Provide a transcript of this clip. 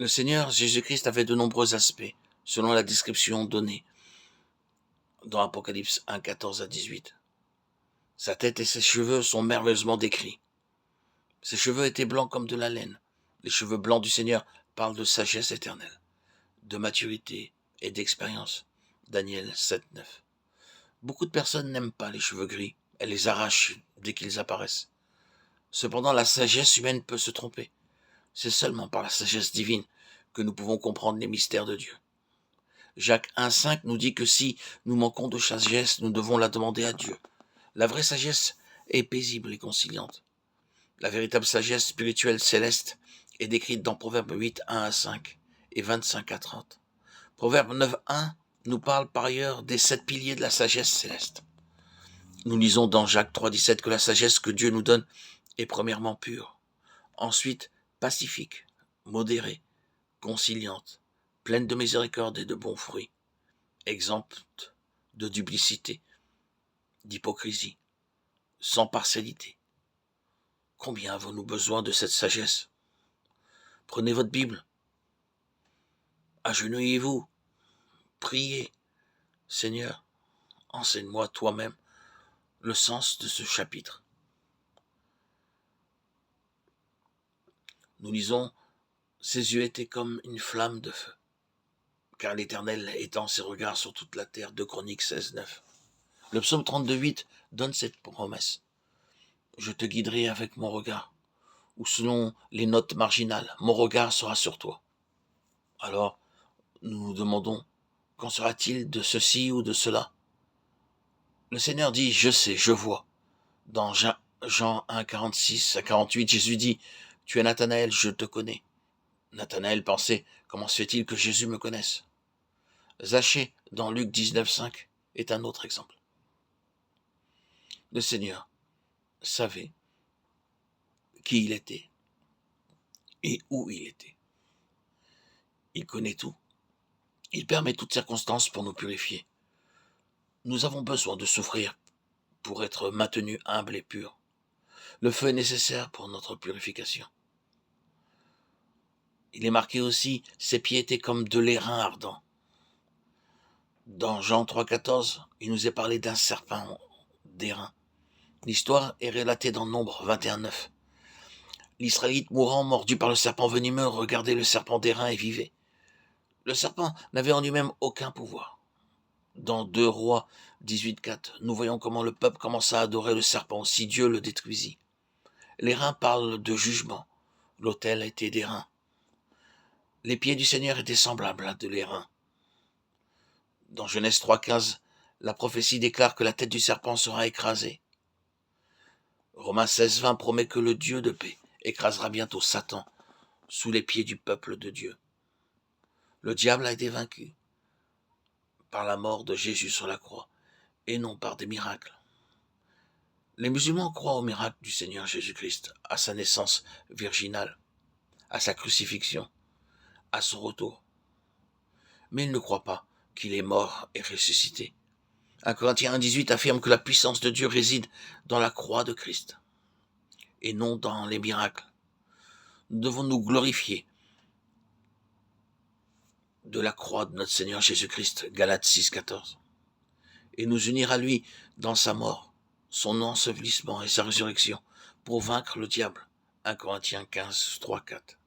Le Seigneur Jésus-Christ avait de nombreux aspects, selon la description donnée dans Apocalypse 1, 14 à 18. Sa tête et ses cheveux sont merveilleusement décrits. Ses cheveux étaient blancs comme de la laine. Les cheveux blancs du Seigneur parlent de sagesse éternelle, de maturité et d'expérience. Daniel 7, 9. Beaucoup de personnes n'aiment pas les cheveux gris. Elles les arrachent dès qu'ils apparaissent. Cependant, la sagesse humaine peut se tromper. C'est seulement par la sagesse divine que nous pouvons comprendre les mystères de Dieu. Jacques 1,5 nous dit que si nous manquons de sagesse, nous devons la demander à Dieu. La vraie sagesse est paisible et conciliante. La véritable sagesse spirituelle céleste est décrite dans Proverbe 8, 1 à 5 et 25 à 30. Proverbe 9, 1 nous parle par ailleurs des 7 piliers de la sagesse céleste. Nous lisons dans Jacques 3, 17 que la sagesse que Dieu nous donne est premièrement pure, ensuite pacifique, modérée, conciliante, pleine de miséricorde et de bons fruits, exempte de duplicité, d'hypocrisie, sans partialité. Combien avons-nous besoin de cette sagesse? Prenez votre Bible, agenouillez-vous, priez. Seigneur, enseigne-moi toi-même le sens de ce chapitre. Nous lisons, ses yeux étaient comme une flamme de feu, car l'Éternel étend ses regards sur toute la terre. 2 Chroniques 16, 9. Le psaume 32, 8 donne cette promesse. Je te guiderai avec mon regard, ou selon les notes marginales, mon regard sera sur toi. Alors, nous nous demandons, qu'en sera-t-il de ceci ou de cela? Le Seigneur dit, je sais, je vois. Dans Jean 1, 46 à 48, Jésus dit, tu es Nathanaël, je te connais. Nathanaël pensait, comment se fait-il que Jésus me connaisse? Zachée, dans Luc 19, 5, est un autre exemple. Le Seigneur savait qui il était et où il était. Il connaît tout. Il permet toutes circonstances pour nous purifier. Nous avons besoin de souffrir pour être maintenus humbles et purs. Le feu est nécessaire pour notre purification. Il est marqué aussi, ses pieds étaient comme de l'airain ardent. Dans Jean 3, 14, il nous est parlé d'un serpent d'airain. L'histoire est relatée dans Nombre 21, 9. L'Israélite mourant, mordu par le serpent venimeux, regardait le serpent d'airain et vivait. Le serpent n'avait en lui-même aucun pouvoir. Dans 2 Rois 18, 4, nous voyons comment le peuple commença à adorer le serpent, si Dieu le détruisit. L'airain parle de jugement. L'autel était d'airain. Les pieds du Seigneur étaient semblables à de l'airain. Dans Genèse 3, 15, la prophétie déclare que la tête du serpent sera écrasée. Romains 16, 20 promet que le Dieu de paix écrasera bientôt Satan sous les pieds du peuple de Dieu. Le diable a été vaincu par la mort de Jésus sur la croix et non par des miracles. Les musulmans croient au miracle du Seigneur Jésus-Christ, à sa naissance virginale, à sa crucifixion, à son retour. Mais ils ne croient pas qu'il est mort et ressuscité. 1 Corinthiens 1,18 affirme que la puissance de Dieu réside dans la croix de Christ et non dans les miracles. Nous devons nous glorifier de la croix de notre Seigneur Jésus-Christ, Galates 6, 14, et nous unir à lui dans sa mort, son ensevelissement et sa résurrection pour vaincre le diable, 1 Corinthiens 15, 3, 4.